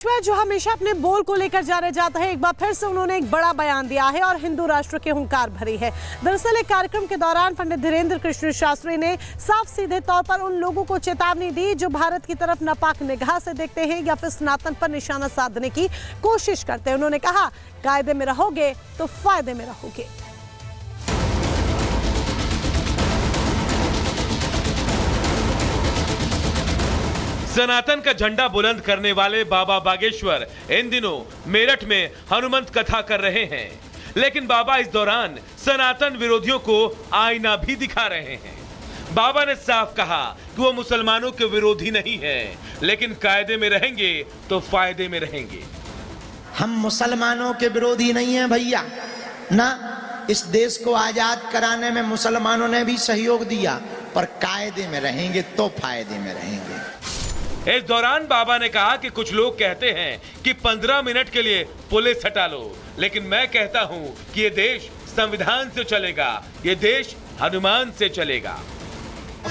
जो हमेशा अपने बोल को लेकर जाने जाता है, एक बार फिर से उन्होंने एक बड़ा बयान दिया है और हिंदू राष्ट्र की हुंकार भरी है। दरअसल एक कार्यक्रम के दौरान पंडित धीरेन्द्र कृष्ण शास्त्री ने साफ सीधे तौर पर उन लोगों को चेतावनी दी जो भारत की तरफ नापाक निगाह से देखते हैं या फिर सनातन पर निशाना साधने की कोशिश करते हैं। उन्होंने कहा, कायदे में रहोगे तो फायदे में रहोगे। सनातन का झंडा बुलंद करने वाले बाबा बागेश्वर इन दिनों मेरठ में हनुमंत कथा कर रहे हैं, लेकिन बाबा इस दौरान सनातन विरोधियों को आईना भी दिखा रहे हैं। बाबा ने साफ कहा कि वो मुसलमानों के विरोधी नहीं हैं, लेकिन कायदे में रहेंगे तो फायदे में रहेंगे। हम मुसलमानों के विरोधी नहीं हैं भैया ना। इस देश को आजाद कराने में मुसलमानों ने भी सहयोग दिया, पर कायदे में रहेंगे तो फायदे में रहेंगे। इस दौरान बाबा ने कहा कि कुछ लोग कहते हैं कि 15 मिनट के लिए पुलिस हटा लो, लेकिन मैं कहता हूं कि ये देश संविधान से चलेगा, ये देश हनुमान से चलेगा।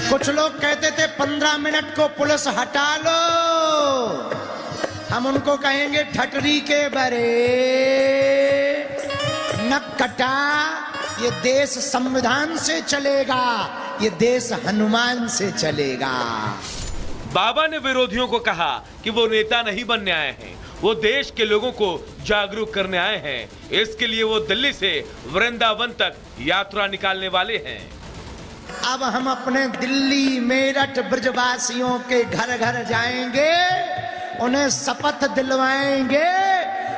कुछ लोग कहते थे 15 मिनट को पुलिस हटा लो, हम उनको कहेंगे ठटरी के बरे नक कटा। ये देश संविधान से चलेगा, ये देश हनुमान से चलेगा। बाबा ने विरोधियों को कहा कि वो नेता नहीं बनने आए हैं, वो देश के लोगों को जागरूक करने आए हैं। इसके लिए वो दिल्ली से वृंदावन तक यात्रा निकालने वाले हैं। अब हम अपने दिल्ली मेरठ ब्रजवासियों के घर घर जाएंगे, उन्हें शपथ दिलवाएंगे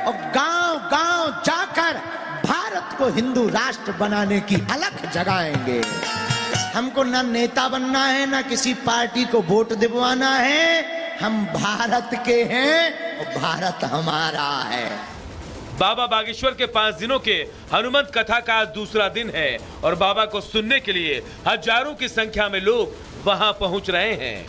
और गांव गांव जाकर भारत को हिंदू राष्ट्र बनाने की अलख जगाएंगे। हमको ना नेता बनना है, ना किसी पार्टी को वोट दिलवाना है। हम भारत के हैं और भारत हमारा है। बाबा बागेश्वर के 5 दिनों के हनुमंत कथा का आज दूसरा दिन है और बाबा को सुनने के लिए हजारों की संख्या में लोग वहां पहुंच रहे हैं।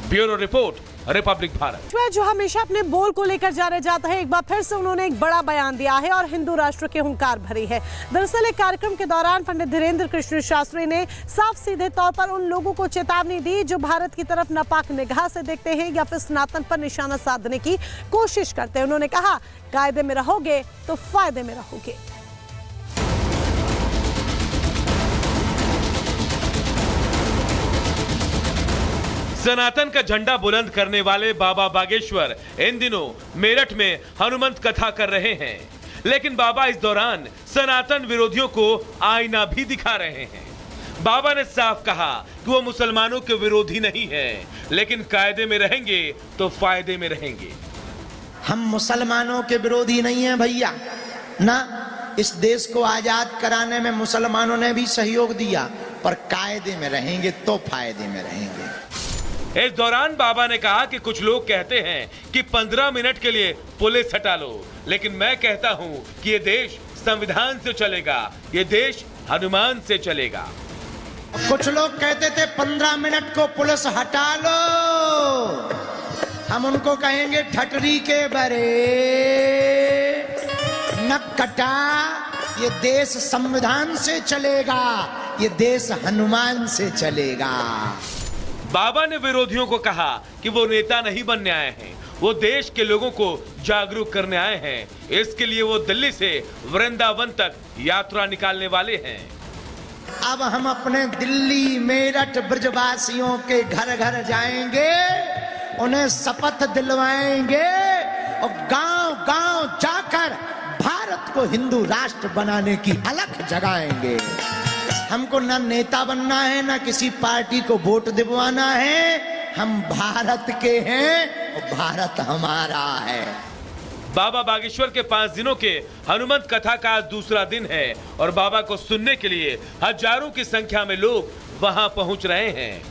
Bureau report, Republic Bharat. जो हमेशा अपने बोल को लेकर जाने जाता है, एक बार फिर से उन्होंने एक बड़ा बयान दिया है और हिंदू राष्ट्र की हुंकार भरी है। दरअसल एक कार्यक्रम के दौरान पंडित धीरेन्द्र कृष्ण शास्त्री ने साफ सीधे तौर पर उन लोगों को चेतावनी दी जो भारत की तरफ नापाक निगाह से देखते हैं या फिर सनातन पर निशाना साधने की कोशिश करते हैं। उन्होंने कहा, कायदे में रहोगे तो फायदे में रहोगे। सनातन का झंडा बुलंद करने वाले बाबा बागेश्वर इन दिनों मेरठ में हनुमंत कथा कर रहे हैं, लेकिन बाबा इस दौरान सनातन विरोधियों को आईना भी दिखा रहे हैं। बाबा ने साफ कहा कि वो मुसलमानों के विरोधी नहीं हैं, लेकिन कायदे में रहेंगे तो फायदे में रहेंगे। हम मुसलमानों के विरोधी नहीं हैं भैया ना। इस देश को आजाद कराने में मुसलमानों ने भी सहयोग दिया, पर कायदे में रहेंगे तो फायदे में रहेंगे। इस दौरान बाबा ने कहा कि कुछ लोग कहते हैं कि 15 मिनट के लिए पुलिस हटा लो, लेकिन मैं कहता हूं कि ये देश संविधान से चलेगा, ये देश हनुमान से चलेगा। कुछ लोग कहते थे 15 मिनट को पुलिस हटा लो, हम उनको कहेंगे ठटरी के बरे नक कटा। ये देश संविधान से चलेगा, ये देश हनुमान से चलेगा। बाबा ने विरोधियों को कहा कि वो नेता नहीं बनने आए हैं, वो देश के लोगों को जागरूक करने आए हैं। इसके लिए वो दिल्ली से वृंदावन तक यात्रा निकालने वाले हैं। अब हम अपने दिल्ली मेरठ ब्रजवासियों के घर घर जाएंगे, उन्हें शपथ दिलवाएंगे और गांव गांव जाकर भारत को हिंदू राष्ट्र बनाने की अलख जगाएंगे। हमको ना नेता बनना है, ना किसी पार्टी को वोट दिलवाना है। हम भारत के हैं और भारत हमारा है। बाबा बागेश्वर के 5 दिनों के हनुमंत कथा का आज दूसरा दिन है और बाबा को सुनने के लिए हजारों की संख्या में लोग वहां पहुंच रहे हैं।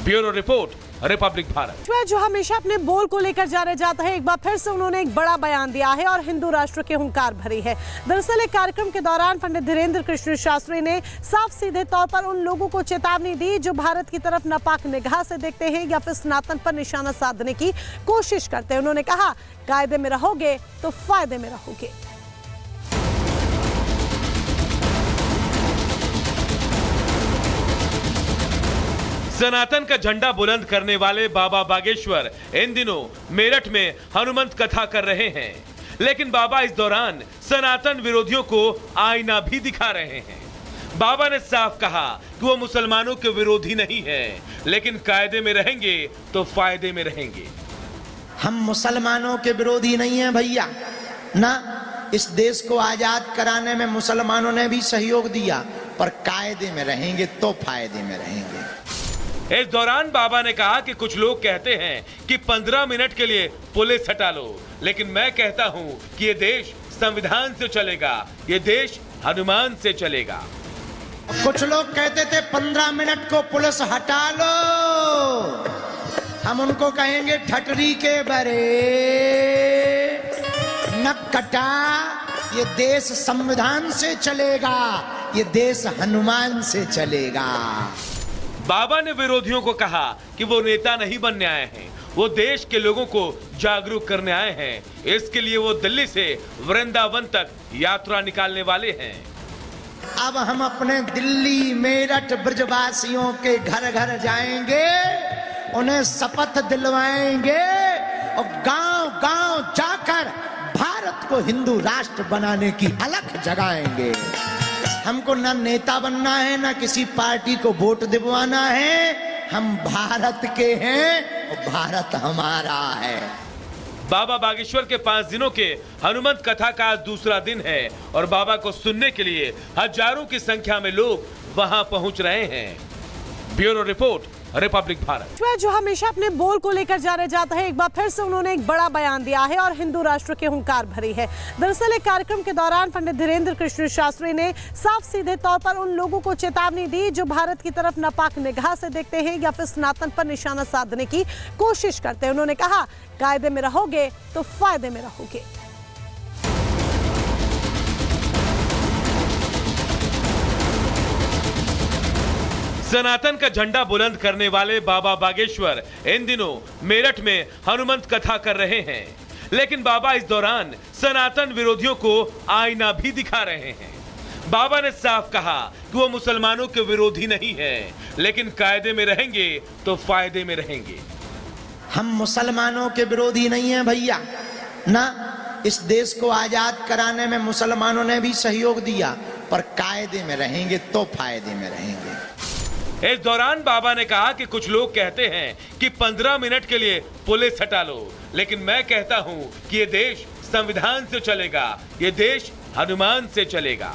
Bureau report, Republic Bharat. जो हमेशा अपने बोल को लेकर जाने जाता है, एक बार फिर से उन्होंने एक बड़ा बयान दिया है और हिंदू राष्ट्र की हुंकार भरी है। दरअसल एक कार्यक्रम के दौरान पंडित धीरेन्द्र कृष्ण शास्त्री ने साफ सीधे तौर पर उन लोगों को चेतावनी दी जो भारत की तरफ नापाक निगाह से देखते हैं या फिर सनातन पर निशाना साधने की कोशिश करते हैं। उन्होंने कहा, कायदे में रहोगे तो फायदे में रहोगे। सनातन का झंडा बुलंद करने वाले बाबा बागेश्वर इन दिनों मेरठ में हनुमंत कथा कर रहे हैं, लेकिन बाबा इस दौरान सनातन विरोधियों को आईना भी दिखा रहे हैं। बाबा ने साफ कहा कि वो मुसलमानों के विरोधी नहीं हैं, लेकिन कायदे में रहेंगे तो फायदे में रहेंगे। हम मुसलमानों के विरोधी नहीं हैं भैया ना। इस देश को आजाद कराने में मुसलमानों ने भी सहयोग दिया, पर कायदे में रहेंगे तो फायदे में रहेंगे। इस दौरान बाबा ने कहा कि कुछ लोग कहते हैं कि 15 मिनट के लिए पुलिस हटा लो, लेकिन मैं कहता हूं कि ये देश संविधान से चलेगा, ये देश हनुमान से चलेगा। कुछ लोग कहते थे 15 मिनट को पुलिस हटा लो, हम उनको कहेंगे ठटरी के बरे नक कटा। ये देश संविधान से चलेगा, ये देश हनुमान से चलेगा। बाबा ने विरोधियों को कहा कि वो नेता नहीं बनने आए हैं, वो देश के लोगों को जागरूक करने आए हैं। इसके लिए वो दिल्ली से वृंदावन तक यात्रा निकालने वाले हैं। अब हम अपने दिल्ली मेरठ ब्रजवासियों के घर घर जाएंगे, उन्हें शपथ दिलवाएंगे और गांव गांव जाकर भारत को हिंदू राष्ट्र बनाने की अलख जगाएंगे। हमको ना नेता बनना है, ना किसी पार्टी को वोट दिलवाना है। हम भारत के हैं और भारत हमारा है। बाबा बागेश्वर के 5 दिनों के हनुमंत कथा का आज दूसरा दिन है और बाबा को सुनने के लिए हजारों की संख्या में लोग वहां पहुंच रहे हैं। Bureau report, Republic Bharat. जो हमेशा अपने बोल को लेकर जाने जाता है, एक बार फिर से उन्होंने एक बड़ा बयान दिया है और हिंदू राष्ट्र के हुंकार भरी है। दरअसल एक कार्यक्रम के दौरान पंडित धीरेंद्र कृष्ण शास्त्री ने साफ सीधे तौर पर उन लोगों को चेतावनी दी जो भारत की तरफ नापाक निगाह से देखते हैं या फिर सनातन पर निशाना साधने की कोशिश करते हैं। उन्होंने कहा, कायदे में रहोगे तो फायदे में रहोगे। सनातन का झंडा बुलंद करने वाले बाबा बागेश्वर इन दिनों मेरठ में हनुमंत कथा कर रहे हैं, लेकिन बाबा इस दौरान सनातन विरोधियों को आईना भी दिखा रहे हैं। बाबा ने साफ कहा कि वो मुसलमानों के विरोधी नहीं हैं, लेकिन कायदे में रहेंगे तो फायदे में रहेंगे। हम मुसलमानों के विरोधी नहीं हैं भैया ना। इस देश को आजाद कराने में मुसलमानों ने भी सहयोग दिया, पर कायदे में रहेंगे तो फायदे में रहेंगे। इस दौरान बाबा ने कहा कि कुछ लोग कहते हैं कि 15 मिनट के लिए पुलिस हटा लो, लेकिन मैं कहता हूं कि ये देश संविधान से चलेगा, ये देश हनुमान से चलेगा।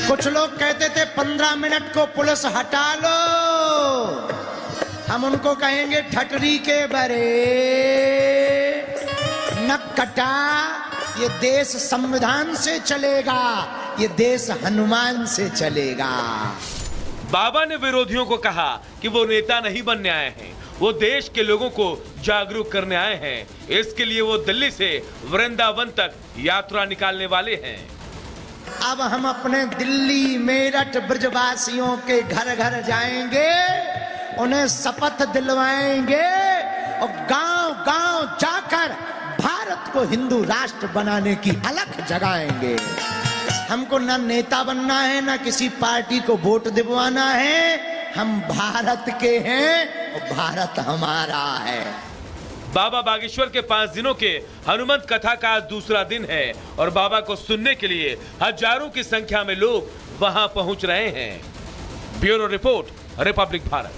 कुछ लोग कहते थे 15 मिनट को पुलिस हटा लो, हम उनको कहेंगे ठटरी के बरे नक कटा। ये देश संविधान से चलेगा, ये देश हनुमान से चलेगा। बाबा ने विरोधियों को कहा कि वो नेता नहीं बनने आए हैं, वो देश के लोगों को जागरूक करने आए हैं। इसके लिए वो दिल्ली से वृंदावन तक यात्रा निकालने वाले हैं। अब हम अपने दिल्ली मेरठ ब्रजवासियों के घर घर जाएंगे, उन्हें शपथ दिलवाएंगे और गांव गांव जाकर भारत को हिंदू राष्ट्र बनाने की अलख जगाएंगे। हमको ना नेता बनना है, ना किसी पार्टी को वोट दिलवाना है। हम भारत के हैं और भारत हमारा है। बाबा बागेश्वर के 5 दिनों के हनुमंत कथा का आज दूसरा दिन है और बाबा को सुनने के लिए हजारों की संख्या में लोग वहां पहुंच रहे हैं। Bureau report, Republic Bharat.